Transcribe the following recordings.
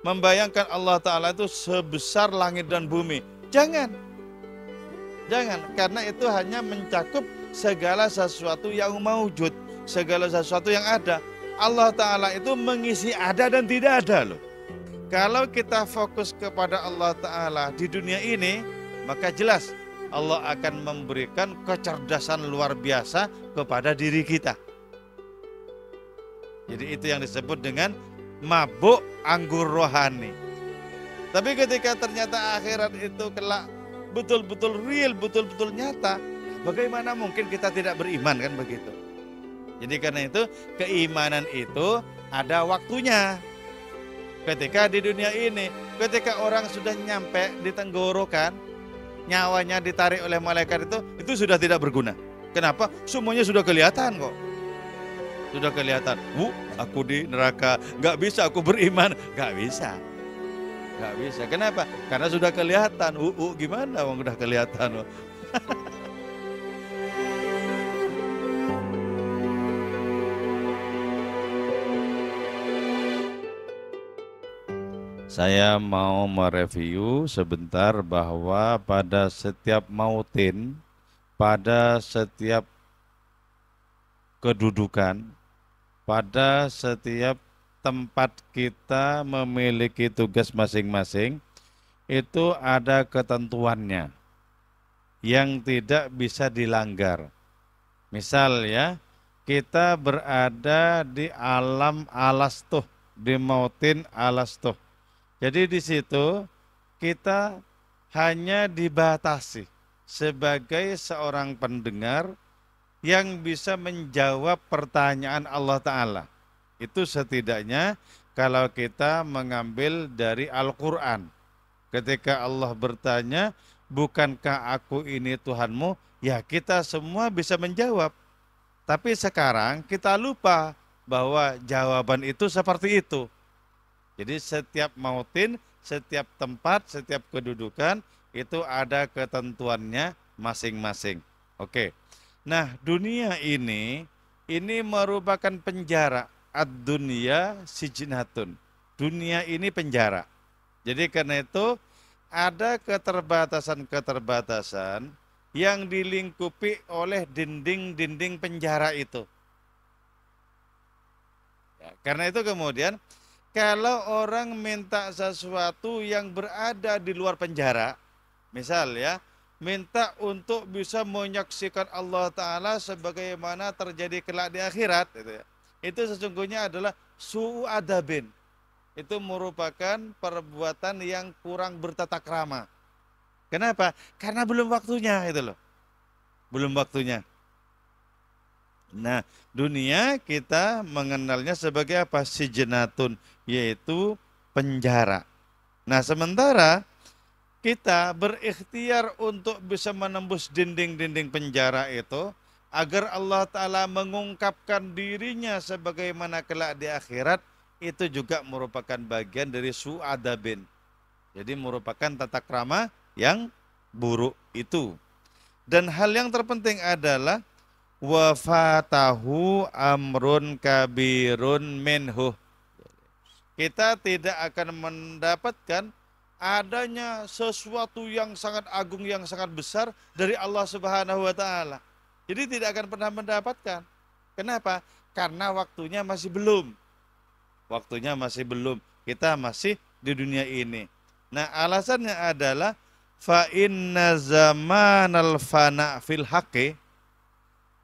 membayangkan Allah Ta'ala itu sebesar langit dan bumi. Jangan. Jangan, karena itu hanya mencakup segala sesuatu yang maujud, segala sesuatu yang ada. Allah Ta'ala itu mengisi ada dan tidak ada loh. Kalau kita fokus kepada Allah Ta'ala di dunia ini, maka jelas Allah akan memberikan kecerdasan luar biasa kepada diri kita. Jadi itu yang disebut dengan mabuk anggur rohani. Tapi ketika ternyata akhirat itu kelak betul-betul real, betul-betul nyata, bagaimana mungkin kita tidak beriman, kan begitu. Jadi karena itu keimanan itu ada waktunya. Ketika di dunia ini, ketika orang sudah nyampe di tenggorokan, nyawanya ditarik oleh malaikat itu sudah tidak berguna. Kenapa? Semuanya sudah kelihatan kok. Sudah kelihatan. Aku di neraka, nggak bisa aku beriman, nggak bisa. Nggak bisa. Kenapa? Karena sudah kelihatan. Gimana? Wong udah kelihatan. Saya mau mereview sebentar bahwa pada setiap mautin, pada setiap kedudukan, pada setiap tempat kita memiliki tugas masing-masing, itu ada ketentuannya yang tidak bisa dilanggar. Misal ya, kita berada di alam alastuh, di mautin alastuh. Jadi di situ kita hanya dibatasi sebagai seorang pendengar yang bisa menjawab pertanyaan Allah Ta'ala. Itu setidaknya kalau kita mengambil dari Al-Quran. Ketika Allah bertanya, bukankah aku ini Tuhanmu? Ya kita semua bisa menjawab. Tapi sekarang kita lupa bahwa jawaban itu seperti itu. Jadi setiap mautin, setiap tempat, setiap kedudukan itu ada ketentuannya masing-masing. Oke. Nah, dunia ini merupakan penjara. Ad-dunya sijnatun. Dunia ini penjara. Jadi karena itu ada keterbatasan-keterbatasan yang dilingkupi oleh dinding-dinding penjara itu. Ya, karena itu kemudian kalau orang minta sesuatu yang berada di luar penjara, misal ya, minta untuk bisa menyaksikan Allah Ta'ala sebagaimana terjadi kelak di akhirat, gitu ya. Itu sesungguhnya adalah su'u adabin. Itu merupakan perbuatan yang kurang bertata krama. Kenapa? Karena belum waktunya, itu loh. Belum waktunya. Nah, dunia kita mengenalnya sebagai apa? Sijnatun, yaitu penjara. Nah, sementara kita berikhtiar untuk bisa menembus dinding-dinding penjara itu agar Allah Ta'ala mengungkapkan dirinya sebagaimana kelak di akhirat, itu juga merupakan bagian dari su'adabin. Jadi merupakan tata krama yang buruk itu. Dan hal yang terpenting adalah wafatahu amrun kabirun minhu. Kita tidak akan mendapatkan adanya sesuatu yang sangat agung, yang sangat besar dari Allah Subhanahu wa Ta'ala. Jadi tidak akan pernah mendapatkan. Kenapa? Karena waktunya masih belum. Waktunya masih belum. Kita masih di dunia ini. Nah, alasannya adalah fa inna zamanal fana fil haqqi,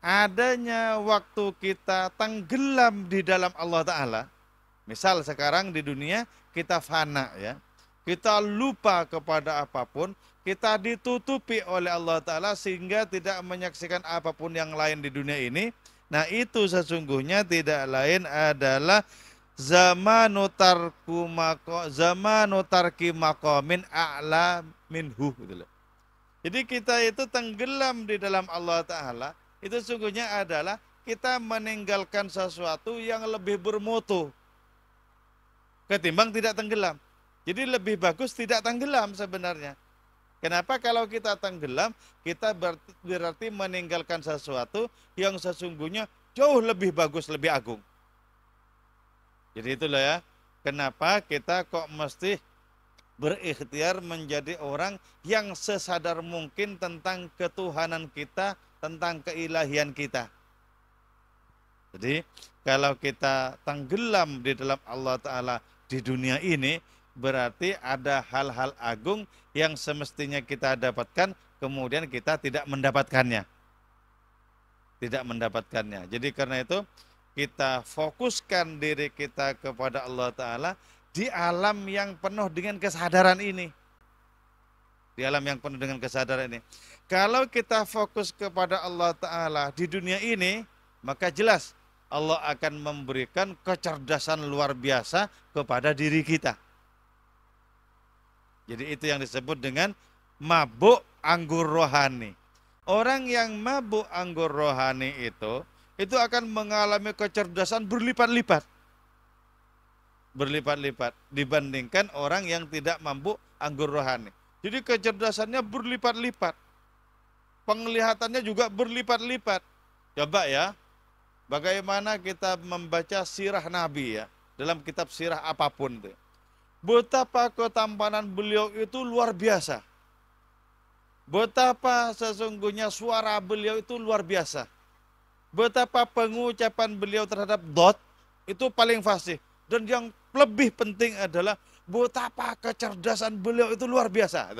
adanya waktu kita tenggelam di dalam Allah Ta'ala. Misal sekarang di dunia kita fana ya, kita lupa kepada apapun, kita ditutupi oleh Allah Ta'ala sehingga tidak menyaksikan apapun yang lain di dunia ini. Nah itu sesungguhnya tidak lain adalah zamanu tarki maqamin a'la minhu. Jadi kita itu tenggelam di dalam Allah Ta'ala, itu sesungguhnya adalah kita meninggalkan sesuatu yang lebih bermutu ketimbang tidak tenggelam. Jadi lebih bagus tidak tenggelam sebenarnya. Kenapa? Kalau kita tenggelam, kita berarti meninggalkan sesuatu yang sesungguhnya jauh lebih bagus, lebih agung. Jadi itulah ya. Kenapa kita kok mesti berikhtiar menjadi orang yang sesadar mungkin tentang ketuhanan kita, tentang keilahian kita. Jadi kalau kita tenggelam di dalam Allah Ta'ala di dunia ini, berarti ada hal-hal agung yang semestinya kita dapatkan, kemudian kita tidak mendapatkannya. Tidak mendapatkannya. Jadi karena itu kita fokuskan diri kita kepada Allah Ta'ala di alam yang penuh dengan kesadaran ini. Di alam yang penuh dengan kesadaran ini. Kalau kita fokus kepada Allah Ta'ala di dunia ini, maka jelas Allah akan memberikan kecerdasan luar biasa kepada diri kita. Jadi itu yang disebut dengan mabuk anggur rohani. Orang yang mabuk anggur rohani itu akan mengalami kecerdasan berlipat-lipat. Berlipat-lipat dibandingkan orang yang tidak mabuk anggur rohani. Jadi kecerdasannya berlipat-lipat. Penglihatannya juga berlipat-lipat. Coba ya, bagaimana kita membaca sirah Nabi ya, dalam kitab sirah apapun itu. Betapa ketampanan beliau itu luar biasa. Betapa sesungguhnya suara beliau itu luar biasa. Betapa pengucapan beliau terhadap dot itu paling fasih. Dan yang lebih penting adalah betapa kecerdasan beliau itu luar biasa.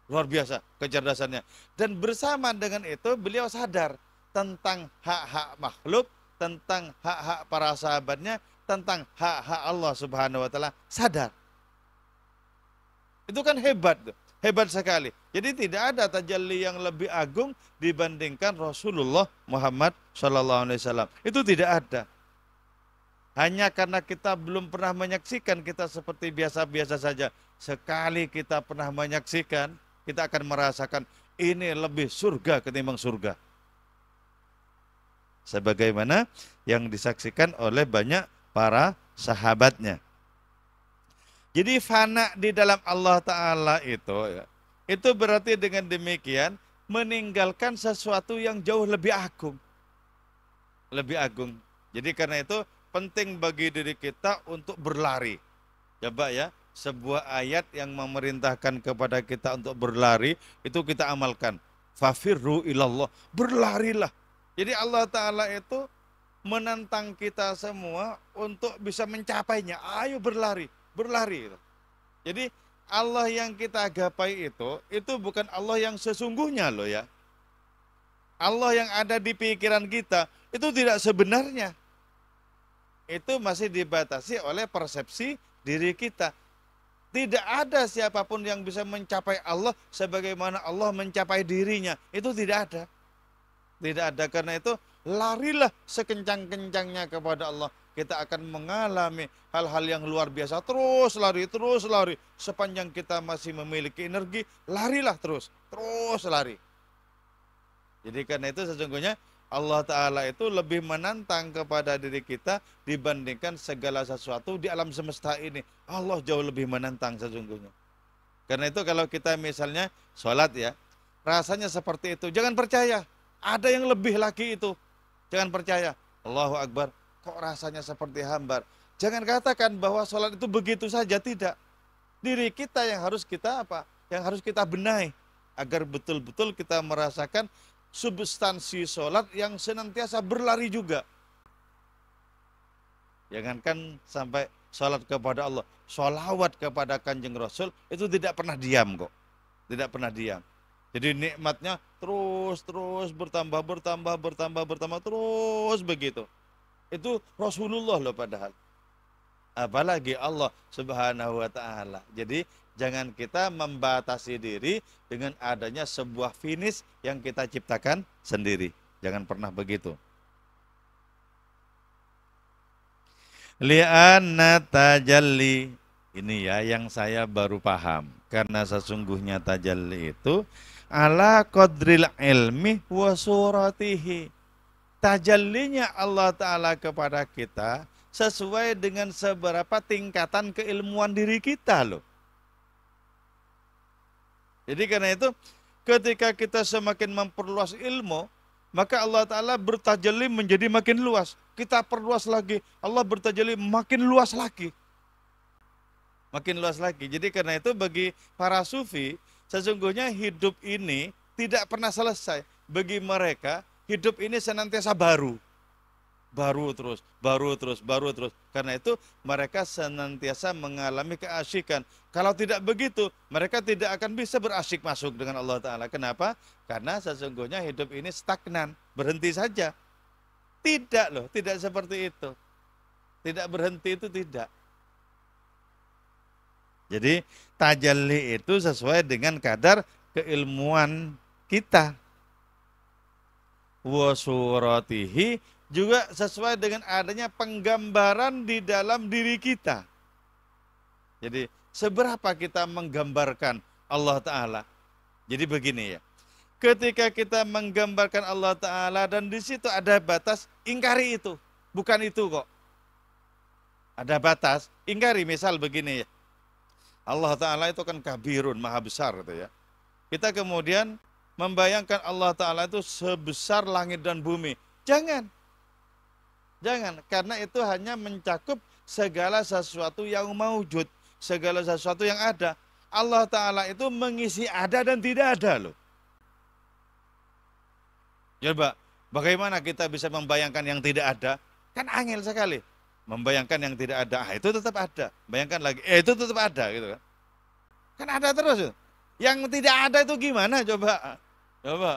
Luar biasa kecerdasannya. Dan bersama dengan itu beliau sadar tentang hak-hak makhluk, tentang hak-hak para sahabatnya, tentang hak-hak Allah Subhanahu wa Ta'ala. Sadar. Itu kan hebat tuh. Hebat sekali. Jadi tidak ada tajalli yang lebih agung dibandingkan Rasulullah Muhammad SAW. Itu tidak ada. Hanya karena kita belum pernah menyaksikan, kita seperti biasa-biasa saja. Sekali kita pernah menyaksikan, kita akan merasakan ini lebih surga ketimbang surga. Sebagaimana yang disaksikan oleh banyak para sahabatnya. Jadi fana di dalam Allah Ta'ala itu berarti dengan demikian meninggalkan sesuatu yang jauh lebih agung. Lebih agung. Jadi karena itu penting bagi diri kita untuk berlari. Coba ya, sebuah ayat yang memerintahkan kepada kita untuk berlari, itu kita amalkan. Fafirru ilallah, berlarilah. Jadi Allah Ta'ala itu menantang kita semua untuk bisa mencapainya. Ayo berlari. Berlari. Jadi Allah yang kita gapai itu bukan Allah yang sesungguhnya loh ya. Allah yang ada di pikiran kita itu tidak sebenarnya. Itu masih dibatasi oleh persepsi diri kita. Tidak ada siapapun yang bisa mencapai Allah sebagaimana Allah mencapai dirinya. Itu tidak ada. Tidak ada, karena itu larilah sekencang-kencangnya kepada Allah. Kita akan mengalami hal-hal yang luar biasa. Terus lari. Sepanjang kita masih memiliki energi, larilah terus lari. Jadi karena itu sesungguhnya Allah Ta'ala itu lebih menantang kepada diri kita dibandingkan segala sesuatu di alam semesta ini. Allah jauh lebih menantang sesungguhnya. Karena itu kalau kita misalnya sholat ya, rasanya seperti itu. Jangan percaya, ada yang lebih lagi itu. Jangan percaya. Allahu Akbar. Kok rasanya seperti hambar? Jangan katakan bahwa sholat itu begitu saja, tidak. Diri kita yang harus kita Yang harus kita benahi agar betul-betul kita merasakan substansi sholat yang senantiasa berlari juga. Jangankan sampai sholat kepada Allah, sholawat kepada Kanjeng Rasul itu tidak pernah diam kok, tidak pernah diam. Jadi nikmatnya terus bertambah terus begitu. Itu Rasulullah loh padahal. Apalagi Allah Subhanahu wa Ta'ala. Jadi jangan kita membatasi diri dengan adanya sebuah finish yang kita ciptakan sendiri. Jangan pernah begitu. Li'anna tajalli. Ini ya yang saya baru paham. Karena sesungguhnya tajalli itu ala qadril ilmi wa suratihi. Tajallinya Allah Ta'ala kepada kita sesuai dengan seberapa tingkatan keilmuan diri kita loh. Jadi karena itu ketika kita semakin memperluas ilmu, maka Allah Ta'ala bertajalli menjadi makin luas. Kita perluas lagi, Allah bertajalli makin luas lagi. Makin luas lagi. Jadi karena itu bagi para sufi, sesungguhnya hidup ini tidak pernah selesai. Bagi mereka, hidup ini senantiasa baru. Baru terus, baru terus, baru terus. Karena itu mereka senantiasa mengalami keasyikan. Kalau tidak begitu, mereka tidak akan bisa berasyik masuk dengan Allah Ta'ala. Kenapa? Karena sesungguhnya hidup ini stagnan, berhenti saja. Tidak loh, tidak seperti itu. Tidak berhenti itu tidak. Jadi tajalli itu sesuai dengan kadar keilmuan kita. Wa suratihi juga sesuai dengan adanya penggambaran di dalam diri kita. Jadi seberapa kita menggambarkan Allah Ta'ala. Jadi begini ya, ketika kita menggambarkan Allah Ta'ala dan di situ ada batas, ingkari itu. Bukan itu kok. Ada batas, ingkari. Misal begini ya, Allah Ta'ala itu kan kabirun, maha besar gitu ya. Kita kemudian membayangkan Allah Ta'ala itu sebesar langit dan bumi. Jangan. Jangan, karena itu hanya mencakup segala sesuatu yang maujud, segala sesuatu yang ada. Allah Ta'ala itu mengisi ada dan tidak ada loh. Coba, bagaimana kita bisa membayangkan yang tidak ada? Kan angel sekali. Membayangkan yang tidak ada, itu tetap ada. Bayangkan lagi, itu tetap ada gitu kan. Kan ada terus. Yang tidak ada itu gimana coba? Coba.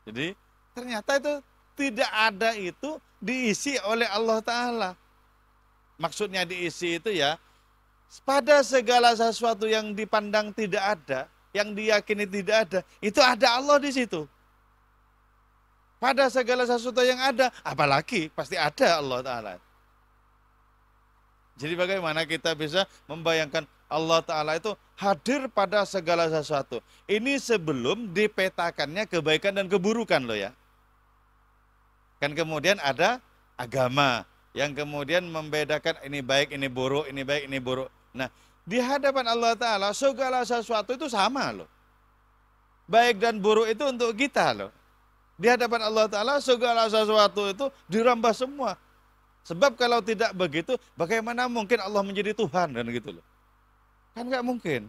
Jadi ternyata itu tidak ada itu diisi oleh Allah Ta'ala. Maksudnya diisi itu ya, pada segala sesuatu yang dipandang tidak ada, yang diyakini tidak ada, itu ada Allah di situ. Pada segala sesuatu yang ada, apalagi pasti ada Allah Ta'ala. Jadi bagaimana kita bisa membayangkan Allah Ta'ala itu hadir pada segala sesuatu. Ini sebelum dipetakannya kebaikan dan keburukan loh ya. Kan kemudian ada agama yang kemudian membedakan ini baik, ini buruk, ini baik, ini buruk. Nah, di hadapan Allah Ta'ala segala sesuatu itu sama loh. Baik dan buruk itu untuk kita loh. Di hadapan Allah Ta'ala segala sesuatu itu dirambah semua. Sebab kalau tidak begitu, bagaimana mungkin Allah menjadi Tuhan dan gitu loh. Kan nggak mungkin.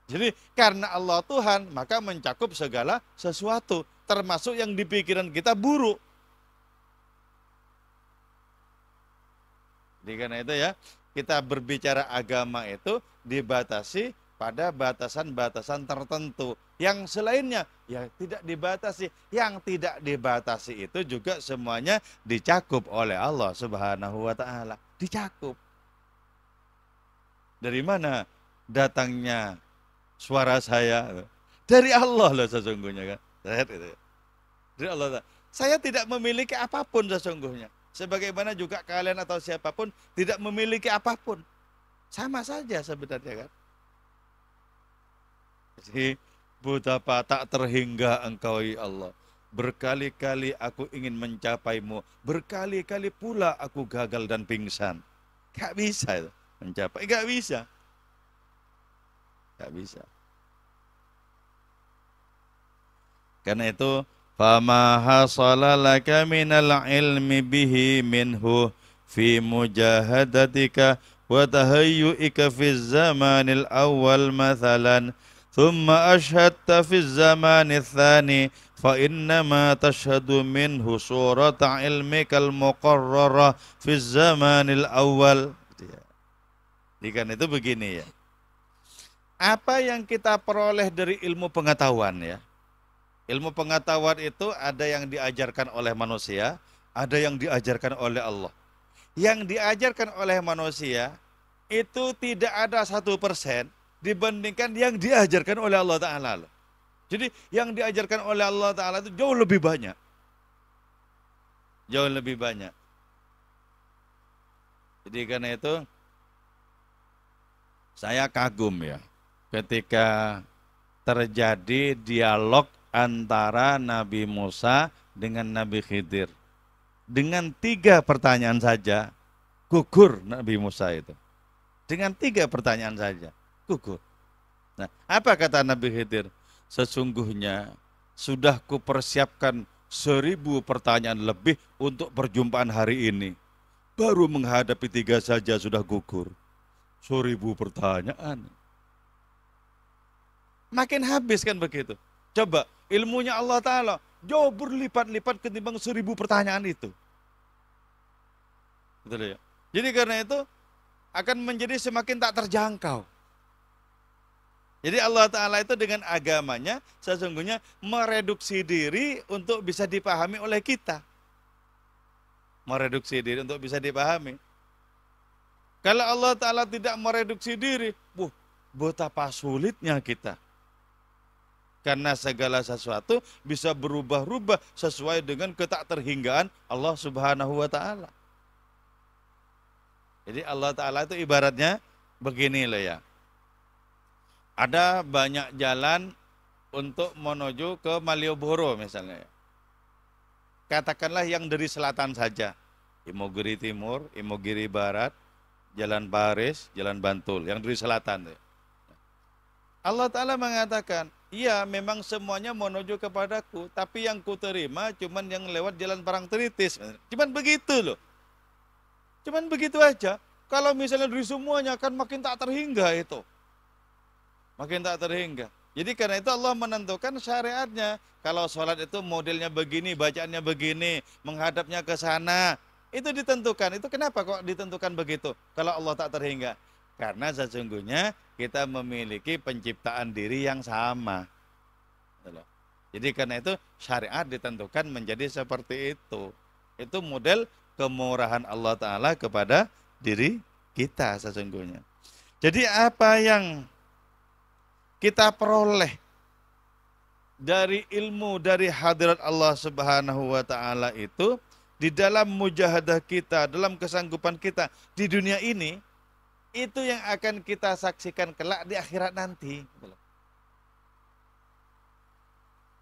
Jadi karena Allah Tuhan, maka mencakup segala sesuatu. Termasuk yang di pikiran kita buruk. Jadi karena itu ya, kita berbicara agama itu dibatasi pada batasan-batasan tertentu. Yang selainnya ya tidak dibatasi. Yang tidak dibatasi itu juga semuanya dicakup oleh Allah Subhanahu wa Ta'ala. Dicakup. Dari mana datangnya suara saya? Dari Allah loh sesungguhnya kan. Dari Allah. Saya tidak memiliki apapun sesungguhnya. Sebagaimana juga kalian atau siapapun tidak memiliki apapun. Sama saja sebenarnya kan. Jadi betapa tak terhingga engkau ya Allah. Berkali-kali aku ingin mencapaimu. Berkali-kali pula aku gagal dan pingsan. Gak bisa itu mencapai. Gak bisa. Gak bisa. Karena itu fama hasala laka minal ilmi bihi minhu fi mujahadatika wa tahayyu'ika fi zamanil awal mathalan thumma ashhadta fi zamanil thani fa innama tashhadu minhu surata ilmikal muqarrara fi zamanil awal. Jadi kan itu begini ya. Apa yang kita peroleh dari ilmu pengetahuan ya. Ilmu pengetahuan itu ada yang diajarkan oleh manusia, ada yang diajarkan oleh Allah. Yang diajarkan oleh manusia itu tidak ada 1% dibandingkan yang diajarkan oleh Allah Ta'ala. Jadi yang diajarkan oleh Allah Ta'ala itu jauh lebih banyak. Jauh lebih banyak. Jadi karena itu saya kagum ya ketika terjadi dialog antara Nabi Musa dengan Nabi Khidir. Dengan 3 pertanyaan saja, gugur Nabi Musa itu. Dengan 3 pertanyaan saja, gugur. Nah, apa kata Nabi Khidir? Sesungguhnya sudah kupersiapkan 1000 pertanyaan lebih untuk perjumpaan hari ini. Baru menghadapi 3 saja sudah gugur. 1000 pertanyaan. Makin habis kan begitu. Coba ilmunya Allah Ta'ala jauh berlipat-lipat ketimbang 1000 pertanyaan itu. Betul ya? Jadi karena itu akan menjadi semakin tak terjangkau. Jadi Allah Ta'ala itu dengan agamanya sesungguhnya mereduksi diri untuk bisa dipahami oleh kita. Mereduksi diri untuk bisa dipahami. Kalau Allah Ta'ala tidak mereduksi diri, betapa sulitnya kita. Karena segala sesuatu bisa berubah-ubah sesuai dengan ketakterhinggaan Allah Subhanahu wa Ta'ala. Jadi Allah Ta'ala itu ibaratnya begini loh ya. Ada banyak jalan untuk menuju ke Malioboro misalnya. Katakanlah yang dari selatan saja. Imogiri Timur, Imogiri Barat, Jalan Paris, Jalan Bantul. Yang dari selatan. Allah Ta'ala mengatakan, iya memang semuanya menuju kepadaku. Tapi yang kuterima cuman yang lewat jalan Parangtritis. Cuman begitu loh. Cuman begitu aja. Kalau misalnya dari semuanya kan makin tak terhingga itu. Makin tak terhingga. Jadi karena itu Allah menentukan syariatnya. Kalau sholat itu modelnya begini, bacaannya begini, menghadapnya ke sana. Itu ditentukan. Itu kenapa kok ditentukan begitu? Kalau Allah tak terhingga. Karena sesungguhnya kita memiliki penciptaan diri yang sama. Jadi karena itu syariat ditentukan menjadi seperti itu. Itu model kemurahan Allah Ta'ala kepada diri kita sesungguhnya. Jadi apa yang kita peroleh dari ilmu dari hadirat Allah Subhanahu wa Ta'ala itu di dalam mujahadah kita, dalam kesanggupan kita di dunia ini, itu yang akan kita saksikan kelak di akhirat nanti.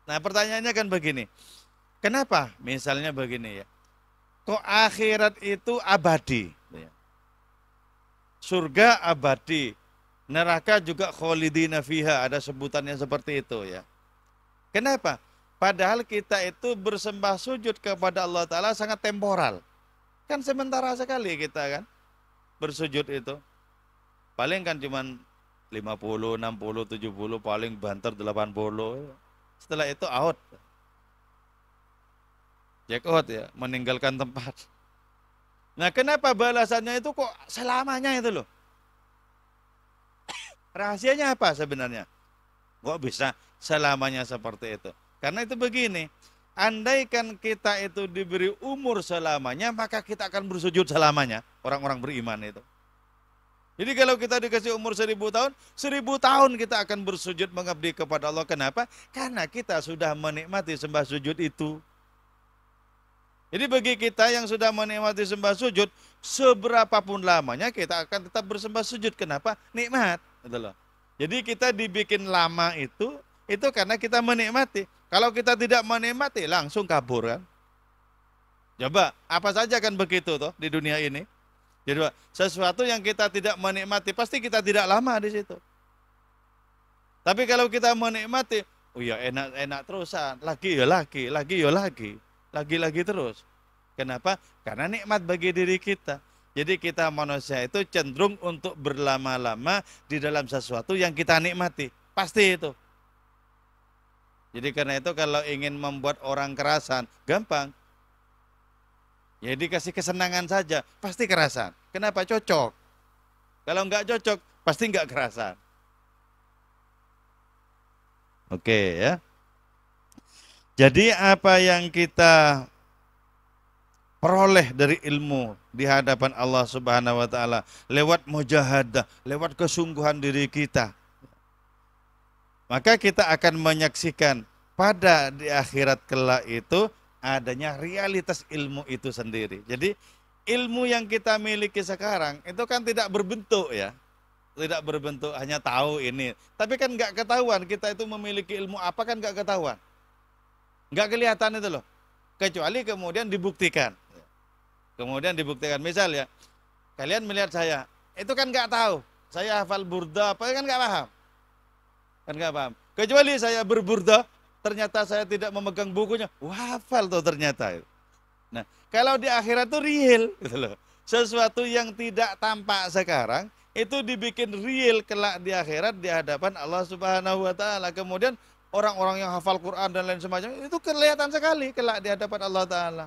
Nah pertanyaannya kan begini, kenapa misalnya begini ya, kok akhirat itu abadi? Surga abadi, neraka juga kholidina fiha, ada sebutannya seperti itu ya. Kenapa? Padahal kita itu bersembah sujud kepada Allah Ta'ala sangat temporal. Kan sementara sekali kita kan bersujud itu. Paling kan cuman 50, 60, 70, paling banter 80. Setelah itu out. Jack out ya, meninggalkan tempat. Nah kenapa balasannya itu kok selamanya itu loh? Rahasianya apa sebenarnya? Kok bisa selamanya seperti itu? Karena itu begini, andaikan kita itu diberi umur selamanya, maka kita akan bersujud selamanya, orang-orang beriman itu. Jadi kalau kita dikasih umur 1000 tahun, 1000 tahun kita akan bersujud mengabdi kepada Allah. Kenapa? Karena kita sudah menikmati sembah sujud itu. Jadi bagi kita yang sudah menikmati sembah sujud, seberapapun lamanya kita akan tetap bersembah sujud. Kenapa? Nikmat. Gitu loh. Jadi kita dibikin lama itu karena kita menikmati. Kalau kita tidak menikmati, langsung kabur kan. Coba, apa saja kan begitu toh di dunia ini. Jadi sesuatu yang kita tidak menikmati, pasti kita tidak lama di situ. Tapi kalau kita menikmati, oh ya enak-enak terusan, lagi ya lagi, lagi ya lagi. Lagi-lagi terus. Kenapa? Karena nikmat bagi diri kita. Jadi kita manusia itu cenderung untuk berlama-lama di dalam sesuatu yang kita nikmati. Pasti itu. Jadi karena itu kalau ingin membuat orang kerasan, gampang. Ya dikasih kesenangan saja, pasti kerasan. Kenapa? Cocok. Kalau enggak cocok, pasti enggak kerasan. Oke ya. Jadi apa yang kita peroleh dari ilmu di hadapan Allah Subhanahu wa Ta'ala lewat mujahadah, lewat kesungguhan diri kita, maka kita akan menyaksikan pada di akhirat kelak itu adanya realitas ilmu itu sendiri. Jadi ilmu yang kita miliki sekarang itu kan tidak berbentuk ya, tidak berbentuk hanya tahu ini, tapi kan nggak ketahuan kita itu memiliki ilmu apa, kan nggak ketahuan. Nggak kelihatan itu loh, kecuali kemudian dibuktikan. Kemudian dibuktikan, misal ya, kalian melihat saya, itu kan nggak tahu, saya hafal burda apa, kan nggak paham. Kan nggak paham. Kecuali saya berburda, ternyata saya tidak memegang bukunya. Wah, hafal tuh ternyata. Nah, kalau di akhirat itu real gitu loh. Sesuatu yang tidak tampak sekarang itu dibikin real kelak di akhirat di hadapan Allah Subhanahu wa taala. Kemudian orang-orang yang hafal Quran dan lain semacamnya itu kelihatan sekali kelak di hadapan Allah taala.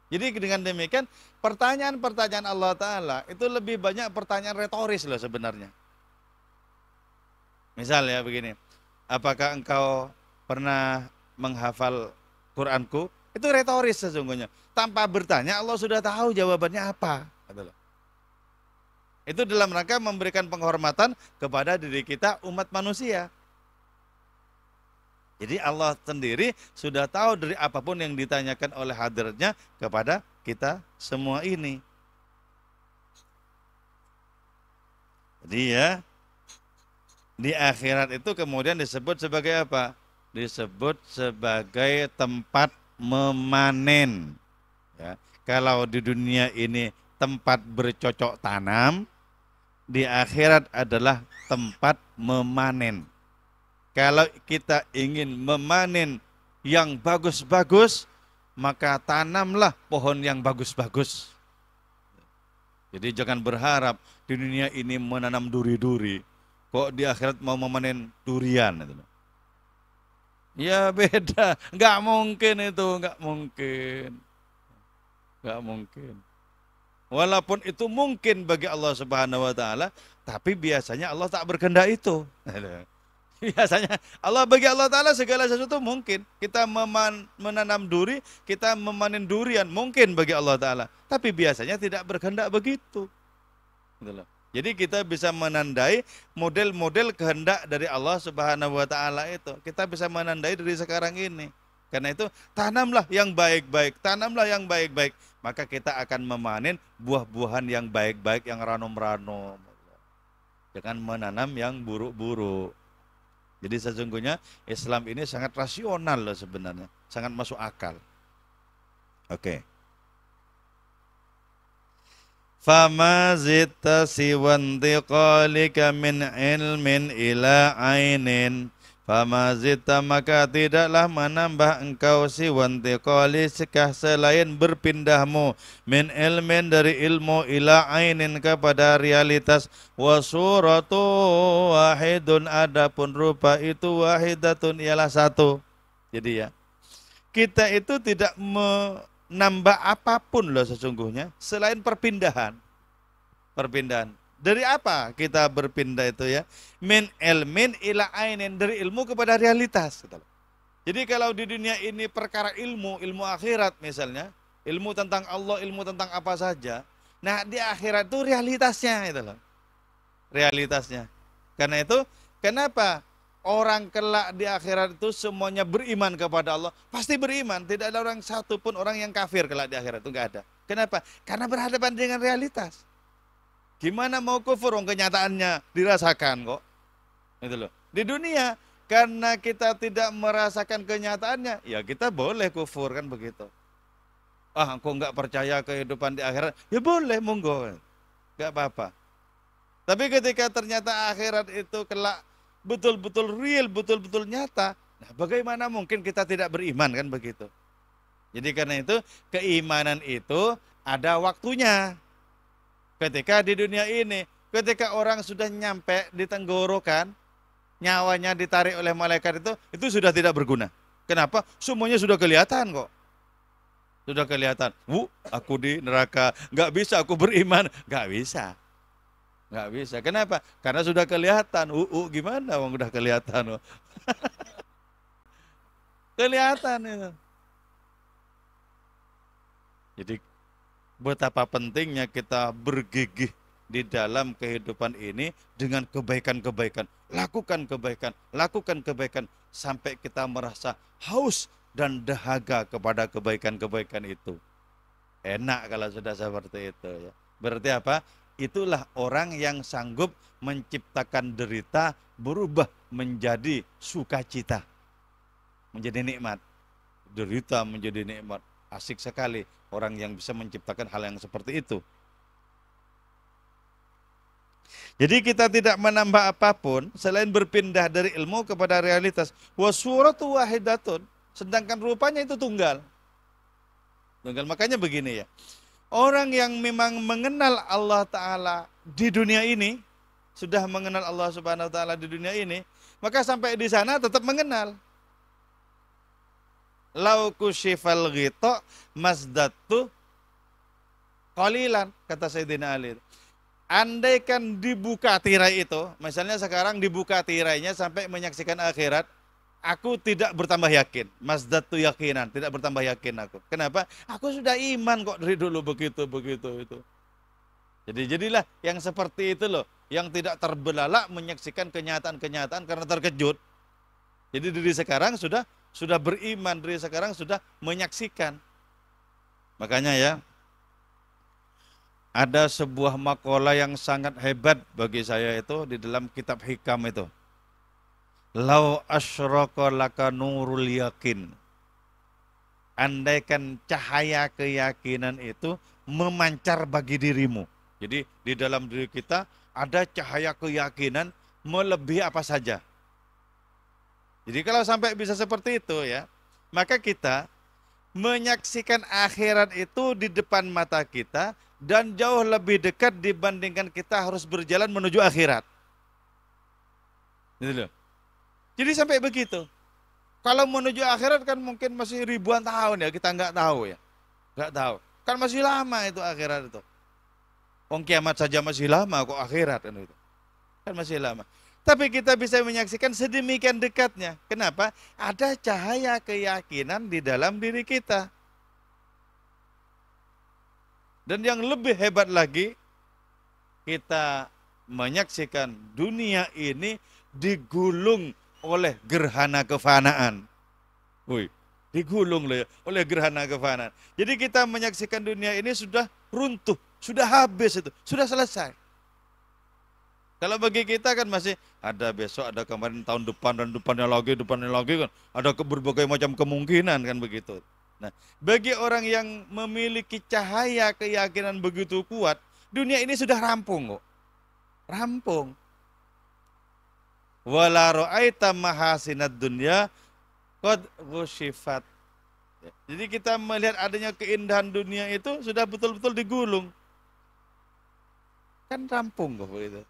Jadi dengan demikian pertanyaan-pertanyaan Allah taala itu lebih banyak pertanyaan retoris loh sebenarnya. Misal ya begini, apakah engkau pernah menghafal Quranku? Itu retoris sesungguhnya. Tanpa bertanya Allah sudah tahu jawabannya apa. Itu dalam rangka memberikan penghormatan kepada diri kita umat manusia. Jadi Allah sendiri sudah tahu dari apapun yang ditanyakan oleh hadiratnya kepada kita semua ini. Jadi ya, di akhirat itu kemudian disebut sebagai apa? Disebut sebagai tempat memanen. Ya. Kalau di dunia ini tempat bercocok tanam, di akhirat adalah tempat memanen. Kalau kita ingin memanen yang bagus-bagus, maka tanamlah pohon yang bagus-bagus. Jadi jangan berharap di dunia ini menanam duri-duri, kok di akhirat mau memanen durian. Ya beda, nggak mungkin itu, nggak mungkin. Nggak mungkin. Walaupun itu mungkin bagi Allah Subhanahu wa taala, tapi biasanya Allah tak berkehendak itu. Biasanya bagi Allah taala segala sesuatu mungkin. Kita menanam duri, kita memanen durian mungkin bagi Allah taala, tapi biasanya tidak berkehendak begitu. Jadi kita bisa menandai model-model kehendak dari Allah Subhanahu wa taala itu. Kita bisa menandai dari sekarang ini. Karena itu tanamlah yang baik-baik, tanamlah yang baik-baik, maka kita akan memanen buah-buahan yang baik-baik, yang ranom-ranom. Jangan menanam yang buruk-buruk. Jadi sesungguhnya Islam ini sangat rasional loh sebenarnya, sangat masuk akal. Oke. Fama zitta siwantiqalika min ilmin ila ainin. Fama zitta maka tidaklah menambah engkau siwantiqali sekah selain berpindahmu min ilmin dari ilmu ila ainin kepada realitas, wa suratu wahidun adapun rupa itu wahidatun ialah satu. Jadi ya, kita itu tidak menambah apapun loh sesungguhnya selain perpindahan. Perpindahan. Dari apa kita berpindah itu ya? Min ilmin ila ainin, dari ilmu kepada realitas. Jadi kalau di dunia ini perkara ilmu, ilmu akhirat misalnya, ilmu tentang Allah, ilmu tentang apa saja. Nah di akhirat itu realitasnya itu loh. Realitasnya. Karena itu, kenapa orang kelak di akhirat itu semuanya beriman kepada Allah? Pasti beriman, tidak ada orang satu pun orang yang kafir kelak di akhirat itu, enggak ada. Kenapa? Karena berhadapan dengan realitas. Gimana mau kufur? Kenyataannya dirasakan kok. Itu loh. Di dunia karena kita tidak merasakan kenyataannya, ya kita boleh kufur kan begitu. Ah, kok nggak percaya kehidupan di akhirat? Ya boleh, monggo. Nggak apa-apa. Tapi ketika ternyata akhirat itu kelak betul-betul real, betul-betul nyata, nah bagaimana mungkin kita tidak beriman kan begitu. Jadi karena itu keimanan itu ada waktunya. Ketika di dunia ini, ketika orang sudah nyampe di tenggorokan, nyawanya ditarik oleh malaikat itu sudah tidak berguna. Kenapa? Semuanya sudah kelihatan kok. Sudah kelihatan. Aku di neraka, nggak bisa aku beriman, nggak bisa. Nggak bisa. Kenapa? Karena sudah kelihatan. Gimana? Wong udah kelihatan. Kelihatan itu. Jadi betapa pentingnya kita bergigih di dalam kehidupan ini dengan kebaikan-kebaikan. Lakukan kebaikan, lakukan kebaikan sampai kita merasa haus dan dahaga kepada kebaikan-kebaikan itu. Enak kalau sudah seperti itu ya. Berarti apa? Itulah orang yang sanggup menciptakan derita berubah menjadi sukacita. Menjadi nikmat. Derita menjadi nikmat. Asik sekali orang yang bisa menciptakan hal yang seperti itu. Jadi kita tidak menambah apapun selain berpindah dari ilmu kepada realitas. Wa suratu wahidatun. Sedangkan rupanya itu tunggal. Tunggal. Makanya begini ya. Orang yang memang mengenal Allah Ta'ala di dunia ini, sudah mengenal Allah Subhanahu Wa Ta'ala di dunia ini, maka sampai di sana tetap mengenal. Lau kusyifal ghita masdatu qalilan, kata Sayyidina Ali. Andaikan dibuka tirai itu, misalnya sekarang dibuka tirainya sampai menyaksikan akhirat, aku tidak bertambah yakin. Masdatu yakinan, tidak bertambah yakin aku. Kenapa? Aku sudah iman kok dari dulu begitu itu. Jadi jadilah yang seperti itu loh, yang tidak terbelalak menyaksikan kenyataan-kenyataan karena terkejut. Jadi dari sekarang sudah beriman, dari sekarang sudah menyaksikan. Makanya ya, ada sebuah makalah yang sangat hebat bagi saya itu di dalam kitab Hikam itu. Lau asyraka laka nurul yakin. Andaikan cahaya keyakinan itu memancar bagi dirimu. Jadi di dalam diri kita ada cahaya keyakinan melebihi apa saja. Jadi kalau sampai bisa seperti itu ya, maka kita menyaksikan akhirat itu di depan mata kita dan jauh lebih dekat dibandingkan kita harus berjalan menuju akhirat. Gitu loh. Jadi sampai begitu. Kalau menuju akhirat kan mungkin masih ribuan tahun ya, kita nggak tahu ya. Nggak tahu. Kan masih lama itu akhirat itu. Kiamat saja masih lama kok akhirat kan itu. Kan masih lama. Tapi kita bisa menyaksikan sedemikian dekatnya. Kenapa? Ada cahaya keyakinan di dalam diri kita. Dan yang lebih hebat lagi, kita menyaksikan dunia ini digulung oleh gerhana kefanaan. Wih, digulung loh ya, oleh gerhana kefanaan. Jadi kita menyaksikan dunia ini sudah runtuh, sudah habis itu, sudah selesai. Kalau bagi kita kan masih ada besok, ada kemarin, tahun depan, dan depannya lagi kan. Ada berbagai macam kemungkinan kan begitu. Nah, bagi orang yang memiliki cahaya keyakinan begitu kuat, dunia ini sudah rampung kok. Rampung. Wala ra'aita mahasinad dunya qad ghusyifat. Jadi kita melihat adanya keindahan dunia itu sudah betul-betul digulung. Kan rampung kok begitu.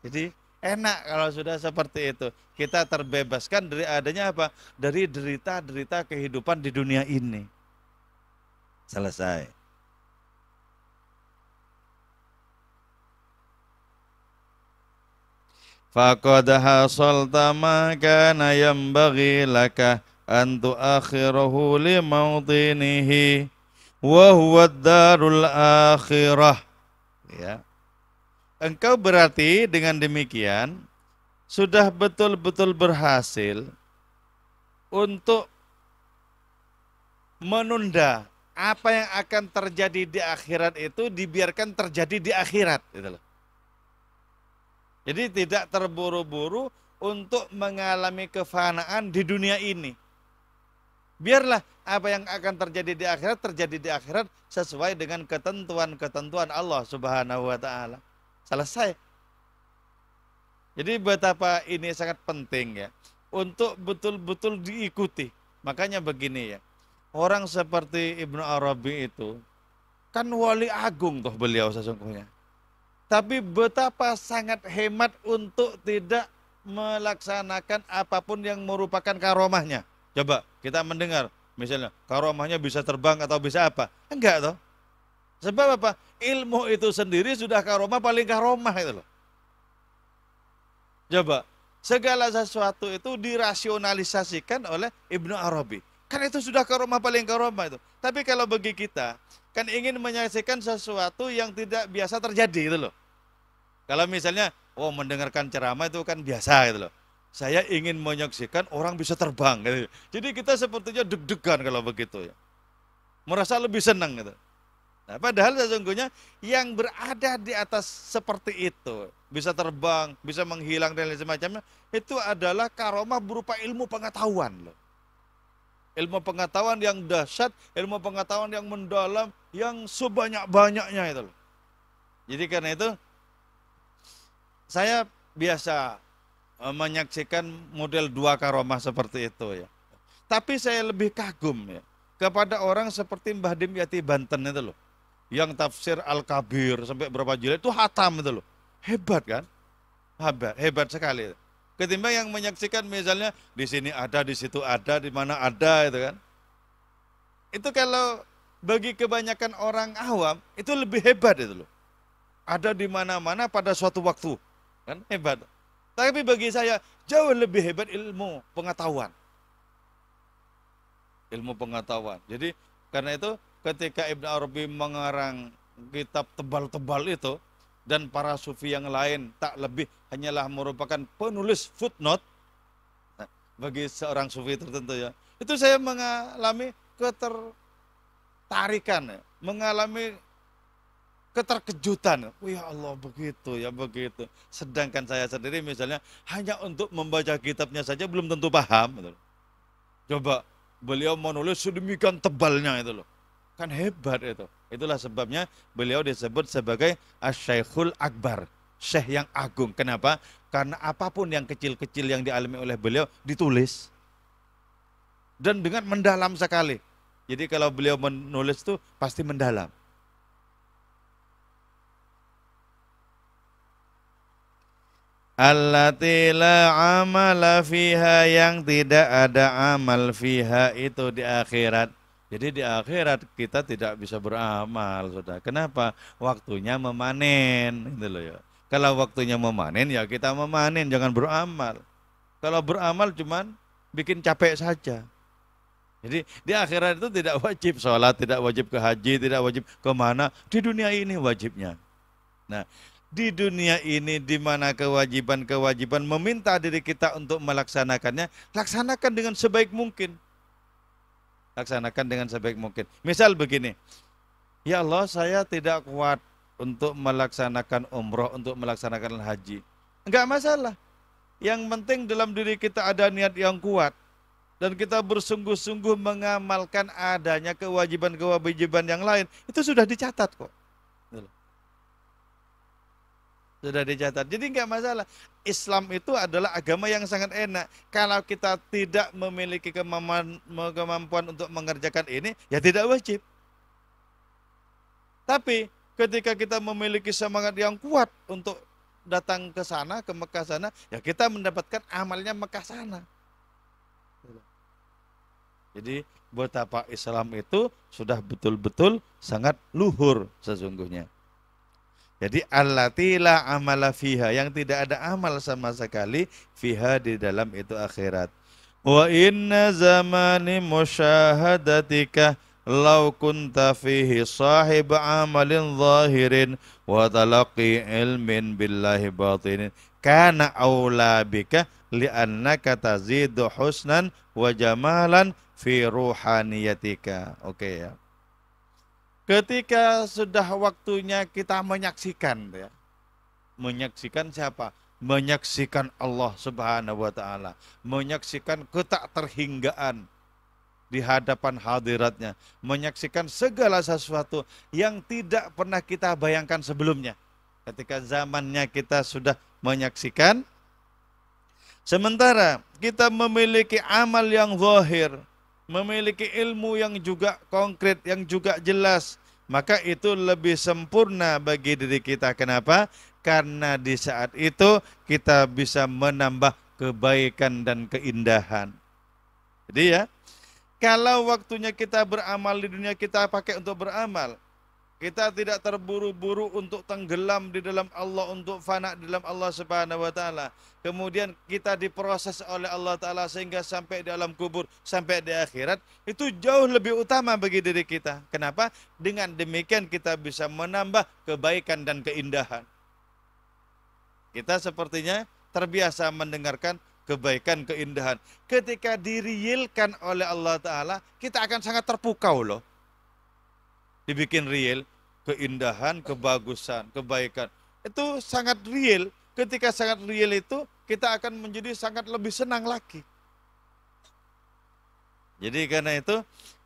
Jadi enak kalau sudah seperti itu. Kita terbebaskan dari adanya apa? Dari derita-derita kehidupan di dunia ini. Selesai. Faqad hasalta ma kana yanbaghi laka an tuakhirahu li mawdinihi wa huwa ad-darul akhirah. Ya. Engkau berarti dengan demikian sudah betul-betul berhasil untuk menunda apa yang akan terjadi di akhirat itu dibiarkan terjadi di akhirat. Gitu loh. Jadi tidak terburu-buru untuk mengalami kefanaan di dunia ini. Biarlah apa yang akan terjadi di akhirat sesuai dengan ketentuan-ketentuan Allah Subhanahu wa Ta'ala. Selesai. Jadi betapa ini sangat penting ya untuk betul-betul diikuti. Makanya begini ya, orang seperti Ibnu Arabi itu kan wali agung toh beliau sesungguhnya. Tapi betapa sangat hemat untuk tidak melaksanakan apapun yang merupakan karomahnya. Coba kita mendengar misalnya karomahnya bisa terbang atau bisa apa? Enggak toh. Sebab apa? Ilmu itu sendiri sudah karomah paling karomah itu loh. Coba, segala sesuatu itu dirasionalisasikan oleh Ibnu Arabi. Kan itu sudah karomah paling karomah itu. Tapi kalau bagi kita, kan ingin menyaksikan sesuatu yang tidak biasa terjadi itu loh. Kalau misalnya, mendengarkan ceramah itu kan biasa gitu loh. Saya ingin menyaksikan orang bisa terbang gitu. Jadi kita sepertinya deg-degan kalau begitu ya. Merasa lebih senang gitu. Nah, padahal sesungguhnya yang berada di atas seperti itu, bisa terbang, bisa menghilang dan lain semacamnya, itu adalah karomah berupa ilmu pengetahuan loh. Ilmu pengetahuan yang dahsyat, ilmu pengetahuan yang mendalam, yang sebanyak-banyaknya itu loh. Jadi karena itu Saya biasa menyaksikan model dua karomah seperti itu ya. Tapi saya lebih kagum ya kepada orang seperti Mbah Dim Yati Banten itu loh. Yang tafsir Al-Kabir sampai berapa jilid itu hatam itu loh. Hebat kan? Hebat, hebat sekali. Ketimbang yang menyaksikan misalnya di sini ada, di situ ada, di mana ada itu kan. Itu kalau bagi kebanyakan orang awam itu lebih hebat itu loh. Ada di mana-mana pada suatu waktu. Kan hebat. Tapi bagi saya jauh lebih hebat ilmu pengetahuan. Ilmu pengetahuan. Jadi karena itu ketika Ibnu Arabi mengarang kitab tebal-tebal itu dan para sufi yang lain tak lebih hanyalah merupakan penulis footnote bagi seorang sufi tertentu ya. Itu saya mengalami ketertarikan, mengalami keterkejutan. Oh ya Allah begitu ya begitu. Sedangkan saya sendiri misalnya hanya untuk membaca kitabnya saja belum tentu paham. Gitu. Coba beliau menulis sedemikian tebalnya itu loh. Kan hebat itu. Itulah sebabnya beliau disebut sebagai Asy-Syaikhul Akbar. Syekh yang agung. Kenapa? Karena apapun yang kecil-kecil yang dialami oleh beliau ditulis. Dan dengan mendalam sekali. Jadi kalau beliau menulis itu pasti mendalam. Allati la amala fiha, yang tidak ada amal fiha itu di akhirat. Jadi di akhirat kita tidak bisa beramal, Saudara. Kenapa? Waktunya memanen, gitu loh ya. Kalau waktunya memanen ya kita memanen, jangan beramal. Kalau beramal cuman bikin capek saja. Jadi di akhirat itu tidak wajib sholat, tidak wajib ke haji, tidak wajib kemana. Di dunia ini wajibnya. Nah, di dunia ini di mana kewajiban-kewajiban meminta diri kita untuk melaksanakannya, laksanakan dengan sebaik mungkin. Laksanakan dengan sebaik mungkin. Misal begini, ya Allah saya tidak kuat untuk melaksanakan umroh, untuk melaksanakan haji. Enggak masalah. Yang penting dalam diri kita ada niat yang kuat. Dan kita bersungguh-sungguh mengamalkan adanya kewajiban-kewajiban yang lain. Itu sudah dicatat kok. Sudah dicatat. Jadi enggak masalah. Islam itu adalah agama yang sangat enak. Kalau kita tidak memiliki kemampuan untuk mengerjakan ini, ya tidak wajib. Tapi ketika kita memiliki semangat yang kuat untuk datang ke sana, ke Mekah sana, ya kita mendapatkan amalnya Mekah sana. Jadi betapa Islam itu sudah betul-betul sangat luhur sesungguhnya. Jadi allati la amala fiha, yang tidak ada amal sama sekali fiha di dalam itu akhirat. Wa inna zamani musyahadatika law kunta fihi sahib amalin zahirin wa talaqi ilmin billahi batinin kana aula bika li'annaka tazidu husnan wa jamalan fi ruhaniyatika. Oke ya. Ketika sudah waktunya kita menyaksikan ya. Menyaksikan siapa? Menyaksikan Allah Subhanahu wa taala, menyaksikan ketak terhinggaan di hadapan hadiratnya, menyaksikan segala sesuatu yang tidak pernah kita bayangkan sebelumnya. Ketika zamannya kita sudah menyaksikan, sementara kita memiliki amal yang zahir, memiliki ilmu yang juga konkret, yang juga jelas, maka itu lebih sempurna bagi diri kita. Kenapa? Karena di saat itu kita bisa menambah kebaikan dan keindahan. Jadi ya, kalau waktunya kita beramal di dunia, kita pakai untuk beramal. Kita tidak terburu-buru untuk tenggelam di dalam Allah, untuk fana di dalam Allah Subhanahu wa taala. Kemudian kita diproses oleh Allah taala sehingga sampai di alam kubur, sampai di akhirat, itu jauh lebih utama bagi diri kita. Kenapa? Dengan demikian kita bisa menambah kebaikan dan keindahan. Kita sepertinya terbiasa mendengarkan kebaikan, keindahan. Ketika direalkan oleh Allah taala, kita akan sangat terpukau loh. Dibikin real, keindahan, kebagusan, kebaikan. Itu sangat real. Ketika sangat real itu, kita akan menjadi sangat lebih senang lagi. Jadi karena itu,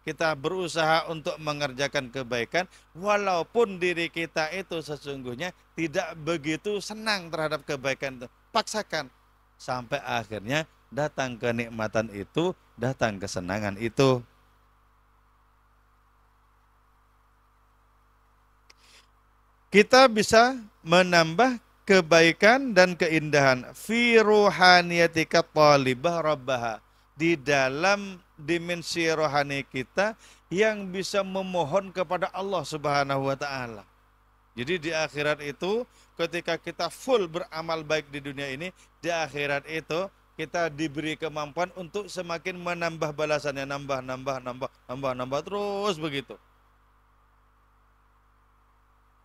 kita berusaha untuk mengerjakan kebaikan, walaupun diri kita itu sesungguhnya tidak begitu senang terhadap kebaikan itu. Paksakan sampai akhirnya datang kenikmatan itu, datang kesenangan itu. Kita bisa menambah kebaikan dan keindahan fi ruhaniyatika talibah rabbaha, di dalam dimensi rohani kita yang bisa memohon kepada Allah Subhanahu wa taala. Jadi di akhirat itu ketika kita full beramal baik di dunia ini, di akhirat itu kita diberi kemampuan untuk semakin menambah balasannya, nambah terus begitu.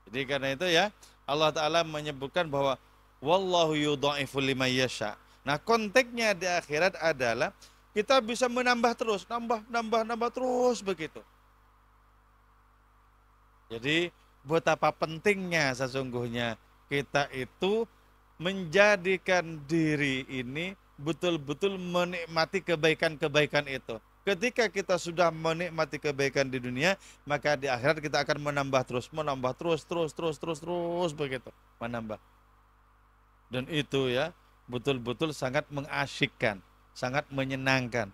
Jadi karena itu ya Allah Ta'ala menyebutkan bahwa wallahu yudha'ifu liman yasha. Nah konteksnya di akhirat adalah kita bisa menambah terus, nambah terus begitu. Jadi betapa pentingnya sesungguhnya kita itu menjadikan diri ini betul-betul menikmati kebaikan-kebaikan itu. Ketika kita sudah menikmati kebaikan di dunia, maka di akhirat kita akan menambah terus begitu, menambah. Dan itu ya betul-betul sangat mengasyikkan, sangat menyenangkan.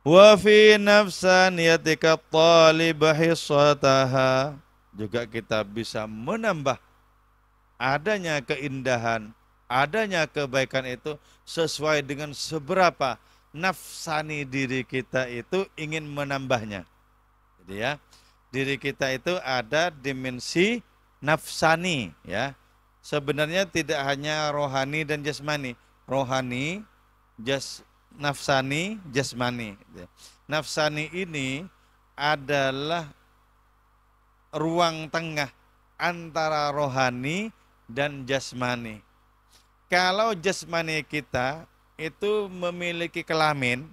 Wa fi nafsaniyatika talibah hissataha, juga kita bisa menambah adanya keindahan, adanya kebaikan itu sesuai dengan seberapa nafsani diri kita itu ingin menambahnya. Jadi ya, diri kita itu ada dimensi nafsani ya. Sebenarnya tidak hanya rohani dan jasmani. Rohani, nafsani, jasmani. Nafsani ini adalah ruang tengah antara rohani dan jasmani. Kalau jasmani kita itu memiliki kelamin,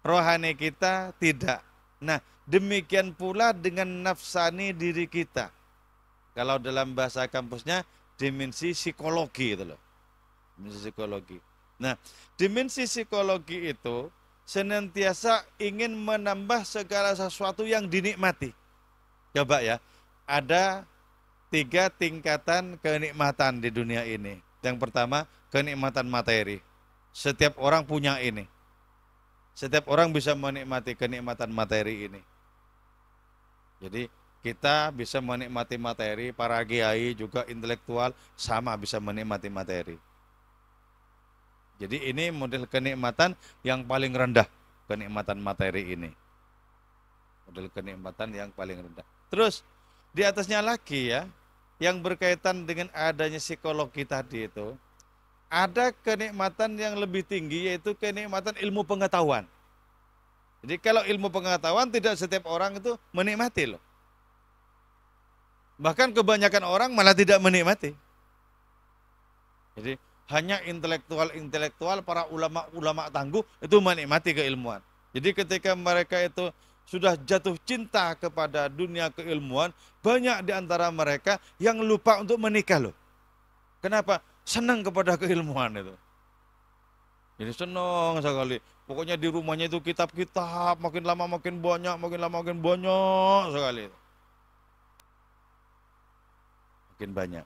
rohani kita tidak. Nah, demikian pula dengan nafsani diri kita. Kalau dalam bahasa kampusnya dimensi psikologi itu loh. Dimensi psikologi. Nah, dimensi psikologi itu senantiasa ingin menambah segala sesuatu yang dinikmati. Coba ya, ada 3 tingkatan kenikmatan di dunia ini. Yang pertama, kenikmatan materi. Setiap orang punya ini. Setiap orang bisa menikmati kenikmatan materi ini. Jadi kita bisa menikmati materi, para kiai juga intelektual sama bisa menikmati materi. Jadi ini model kenikmatan yang paling rendah, kenikmatan materi ini. Model kenikmatan yang paling rendah. Terus di atasnya lagi ya, yang berkaitan dengan adanya psikologi tadi itu, ada kenikmatan yang lebih tinggi yaitu kenikmatan ilmu pengetahuan. Jadi kalau ilmu pengetahuan tidak setiap orang itu menikmati loh. Bahkan kebanyakan orang malah tidak menikmati. Jadi hanya intelektual, para ulama-ulama tangguh itu menikmati keilmuan. Jadi ketika mereka itu sudah jatuh cinta kepada dunia keilmuan, banyak di antara mereka yang lupa untuk menikah loh. Kenapa? Senang kepada keilmuan itu. Jadi senang sekali. Pokoknya di rumahnya itu kitab-kitab, makin lama makin banyak sekali. Makin banyak.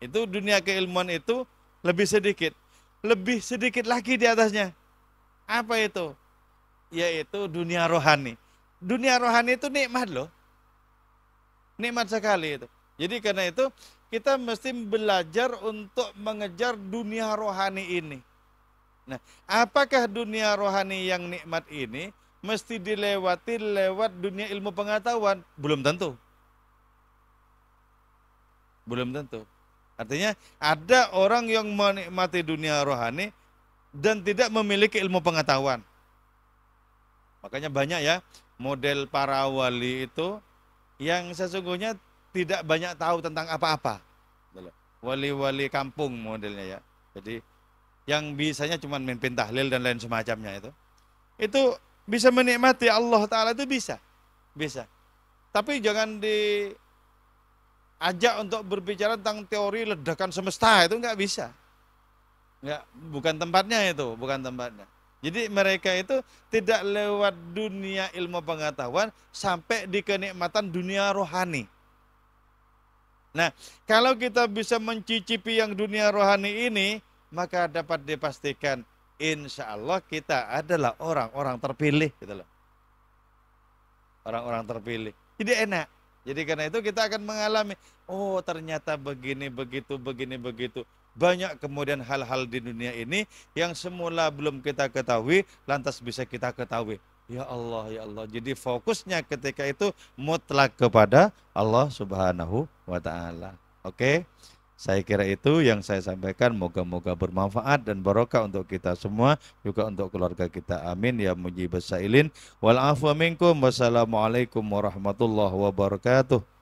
Itu dunia keilmuan itu lebih sedikit lagi di atasnya. Apa itu? Yaitu dunia rohani. Dunia rohani itu nikmat loh. Nikmat sekali itu. Jadi karena itu kita mesti belajar untuk mengejar dunia rohani ini. Nah, apakah dunia rohani yang nikmat ini mesti dilewati lewat dunia ilmu pengetahuan? Belum tentu. Belum tentu. Artinya ada orang yang menikmati dunia rohani dan tidak memiliki ilmu pengetahuan. Makanya banyak ya model para wali itu yang sesungguhnya tidak banyak tahu tentang apa-apa. Wali-wali kampung modelnya ya. Jadi yang bisanya cuma mimpin tahlil dan lain semacamnya itu. Itu bisa menikmati Allah Ta'ala itu bisa. Bisa. Tapi jangan diajak untuk berbicara tentang teori ledakan semesta, itu nggak bisa. Nggak, bukan tempatnya itu, bukan tempatnya. Jadi mereka itu tidak lewat dunia ilmu pengetahuan sampai di kenikmatan dunia rohani. Nah, kalau kita bisa mencicipi yang dunia rohani ini, maka dapat dipastikan insya Allah kita adalah orang-orang terpilih gitu loh. Orang-orang terpilih. Jadi enak. Jadi karena itu kita akan mengalami, oh ternyata begini, begitu, begini, begitu. Banyak kemudian hal-hal di dunia ini yang semula belum kita ketahui, lantas bisa kita ketahui. Ya Allah, ya Allah. Jadi fokusnya ketika itu mutlak kepada Allah Subhanahu wa Ta'ala. Oke, saya kira itu yang saya sampaikan. Moga-moga bermanfaat dan barokah untuk kita semua, juga untuk keluarga kita. Amin ya mujibas sailin. Wal afwa minkum. Wassalamualaikum warahmatullahi wabarakatuh.